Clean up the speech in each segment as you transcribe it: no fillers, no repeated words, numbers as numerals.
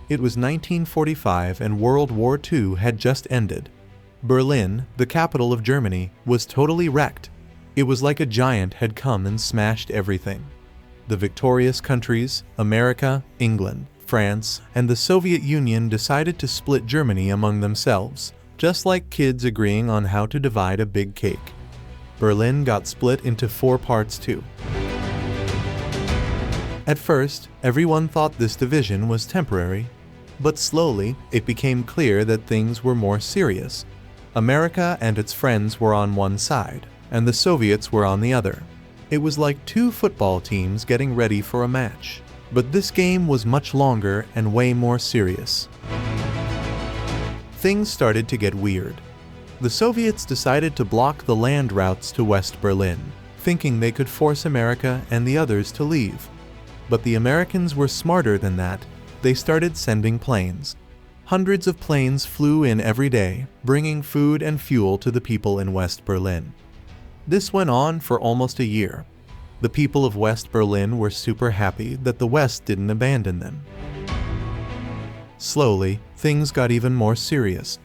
It was 1945 and World War II had just ended. Berlin, the capital of Germany, was totally wrecked. It was like a giant had come and smashed everything. The victorious countries, America, England, France, and the Soviet Union decided to split Germany among themselves, just like kids agreeing on how to divide a big cake. Berlin got split into 4 parts too. At first, everyone thought this division was temporary, but slowly it became clear that things were more serious. America and its friends were on one side, and the Soviets were on the other. It was like 2 football teams getting ready for a match, but this game was much longer and way more serious. Things started to get weird. The Soviets decided to block the land routes to West Berlin, thinking they could force America and the others to leave. But the Americans were smarter than that. They started sending planes. Hundreds of planes flew in every day, bringing food and fuel to the people in West Berlin. This went on for almost a year. The people of West Berlin were super happy that the West didn't abandon them. Slowly, things got even more serious.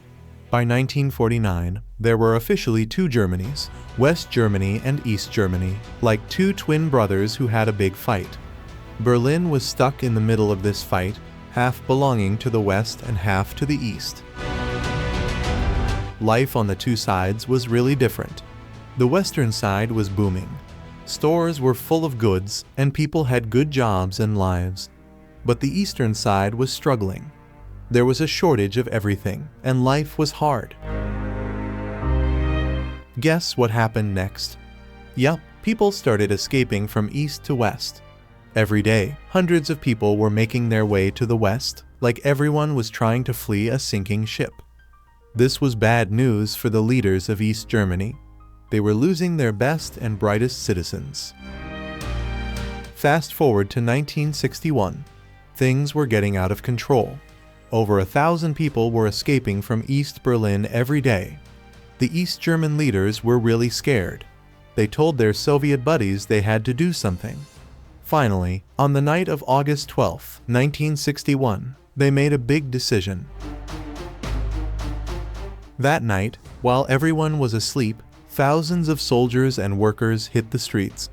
By 1949, there were officially 2 Germanys, West Germany and East Germany, like 2 twin brothers who had a big fight. Berlin was stuck in the middle of this fight, half belonging to the West and half to the East. Life on the 2 sides was really different. The Western side was booming. Stores were full of goods, and people had good jobs and lives. But the Eastern side was struggling. There was a shortage of everything, and life was hard. Guess what happened next? Yup, people started escaping from east to west. Every day, hundreds of people were making their way to the west, like everyone was trying to flee a sinking ship. This was bad news for the leaders of East Germany. They were losing their best and brightest citizens. Fast forward to 1961. Things were getting out of control. Over 1,000 people were escaping from East Berlin every day. The East German leaders were really scared. They told their Soviet buddies they had to do something. Finally, on the night of August 12, 1961, they made a big decision. That night, while everyone was asleep, thousands of soldiers and workers hit the streets.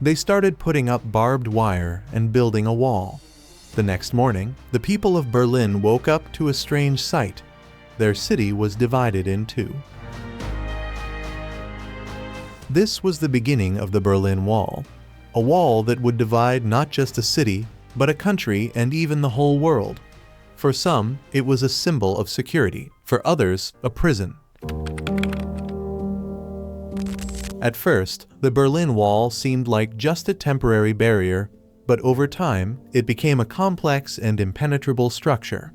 They started putting up barbed wire and building a wall. The next morning, the people of Berlin woke up to a strange sight. Their city was divided in 2. This was the beginning of the Berlin Wall, a wall that would divide not just a city, but a country and even the whole world. For some, it was a symbol of security, for others, a prison. At first, the Berlin Wall seemed like just a temporary barrier, but over time, it became a complex and impenetrable structure.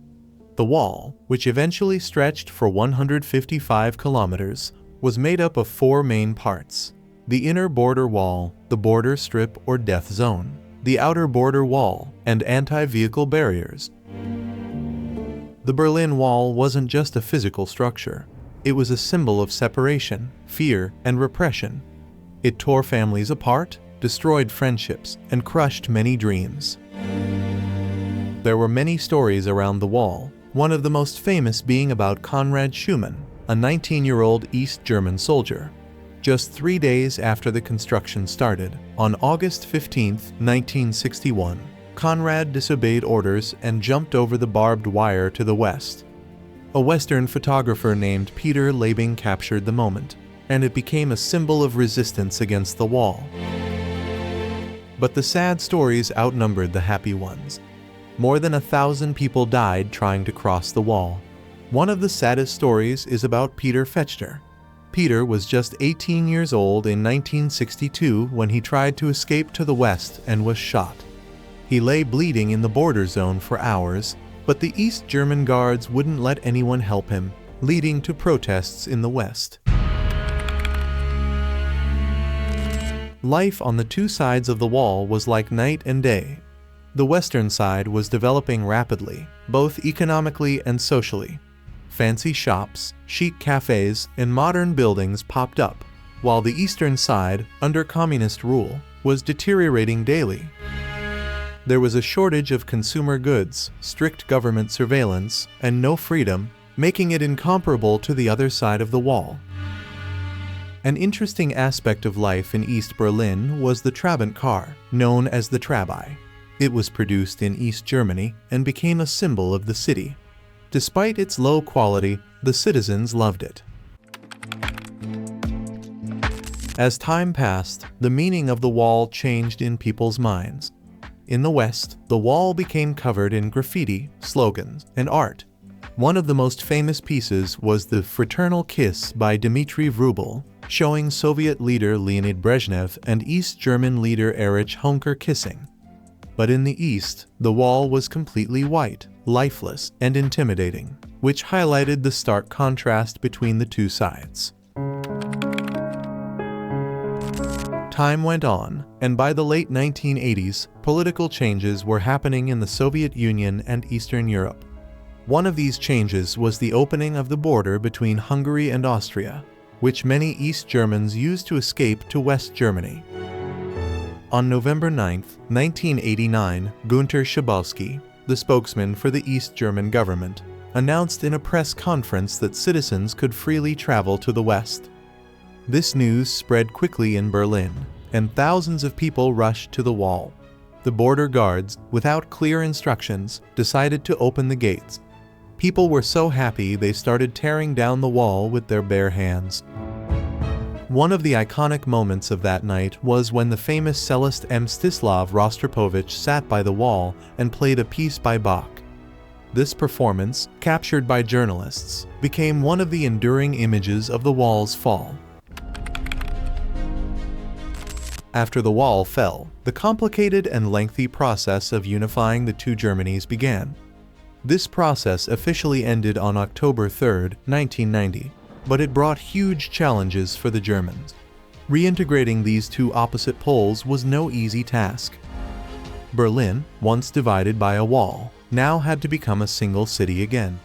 The wall, which eventually stretched for 155 kilometers, was made up of 4 main parts: the inner border wall, the border strip or death zone, the outer border wall, and anti-vehicle barriers. The Berlin Wall wasn't just a physical structure. It was a symbol of separation, fear, and repression. It tore families apart, destroyed friendships, and crushed many dreams. There were many stories around the wall, one of the most famous being about Konrad Schumann, a 19-year-old East German soldier. Just 3 days after the construction started, on August 15, 1961, Konrad disobeyed orders and jumped over the barbed wire to the west. A Western photographer named Peter Labing captured the moment, and it became a symbol of resistance against the wall. But the sad stories outnumbered the happy ones. More than 1,000 people died trying to cross the wall. One of the saddest stories is about Peter Fechter. Peter was just 18 years old in 1962 when he tried to escape to the west and was shot. He lay bleeding in the border zone for hours, but the East German guards wouldn't let anyone help him, leading to protests in the west. Life on the 2 sides of the wall was like night and day. The western side was developing rapidly, both economically and socially. Fancy shops, chic cafes, and modern buildings popped up, while the eastern side, under communist rule, was deteriorating daily. There was a shortage of consumer goods, strict government surveillance, and no freedom, making it incomparable to the other side of the wall. An interesting aspect of life in East Berlin was the Trabant car, known as the Trabi. It was produced in East Germany and became a symbol of the city. Despite its low quality, the citizens loved it. As time passed, the meaning of the wall changed in people's minds. In the West, the wall became covered in graffiti, slogans, and art. One of the most famous pieces was the Fraternal Kiss by Dmitry Vrubel, showing Soviet leader Leonid Brezhnev and East German leader Erich Honecker kissing. But in the East, the wall was completely white, lifeless, and intimidating, which highlighted the stark contrast between the two sides. Time went on, and by the late 1980s, political changes were happening in the Soviet Union and Eastern Europe. One of these changes was the opening of the border between Hungary and Austria, which many East Germans used to escape to West Germany. On November 9, 1989, Günter Schabowski, the spokesman for the East German government, announced in a press conference that citizens could freely travel to the West. This news spread quickly in Berlin, and thousands of people rushed to the wall. The border guards, without clear instructions, decided to open the gates. People were so happy they started tearing down the wall with their bare hands. One of the iconic moments of that night was when the famous cellist Mstislav Rostropovich sat by the wall and played a piece by Bach. This performance, captured by journalists, became one of the enduring images of the wall's fall. After the wall fell, the complicated and lengthy process of unifying the two Germanys began. This process officially ended on October 3, 1990, but it brought huge challenges for the Germans. Reintegrating these two opposite poles was no easy task. Berlin, once divided by a wall, now had to become a single city again.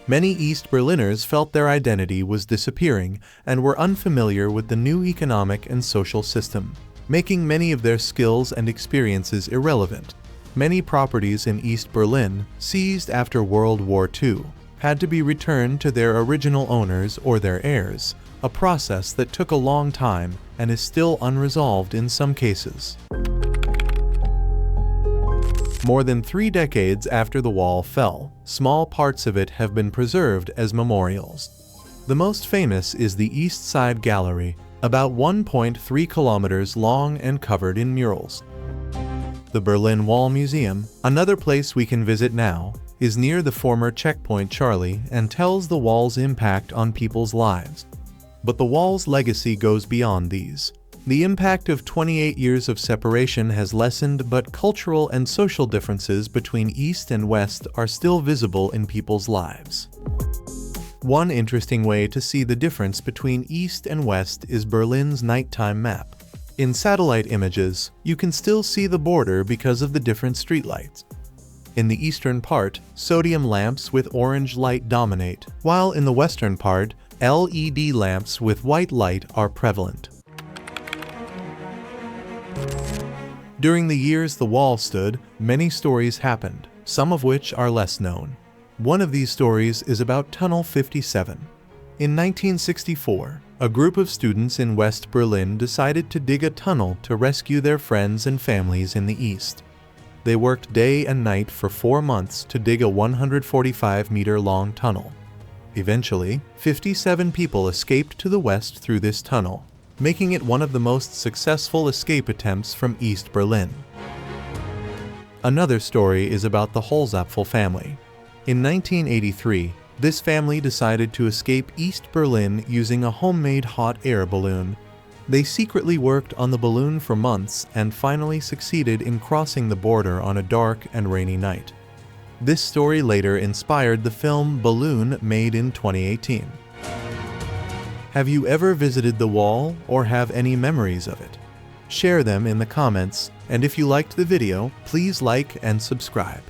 Many East Berliners felt their identity was disappearing and were unfamiliar with the new economic and social system, making many of their skills and experiences irrelevant. Many properties in East Berlin, seized after World War II, had to be returned to their original owners or their heirs, a process that took a long time and is still unresolved in some cases. More than 3 decades after the wall fell, small parts of it have been preserved as memorials. The most famous is the East Side Gallery, about 1.3 kilometers long and covered in murals. The Berlin Wall Museum, another place we can visit now, is near the former Checkpoint Charlie and tells the wall's impact on people's lives. But the wall's legacy goes beyond these. The impact of 28 years of separation has lessened, but cultural and social differences between East and West are still visible in people's lives. One interesting way to see the difference between East and West is Berlin's nighttime map. In satellite images, you can still see the border because of the different streetlights. In the eastern part, sodium lamps with orange light dominate, while in the western part, LED lamps with white light are prevalent. During the years the wall stood, many stories happened, some of which are less known. One of these stories is about Tunnel 57. In 1964, a group of students in West Berlin decided to dig a tunnel to rescue their friends and families in the East. They worked day and night for 4 months to dig a 145-meter-long tunnel. Eventually, 57 people escaped to the West through this tunnel, making it one of the most successful escape attempts from East Berlin. Another story is about the Holzapfel family. In 1983, this family decided to escape East Berlin using a homemade hot air balloon. They secretly worked on the balloon for months and finally succeeded in crossing the border on a dark and rainy night. This story later inspired the film Balloon, made in 2018. Have you ever visited the wall or have any memories of it? Share them in the comments, and if you liked the video, please like and subscribe.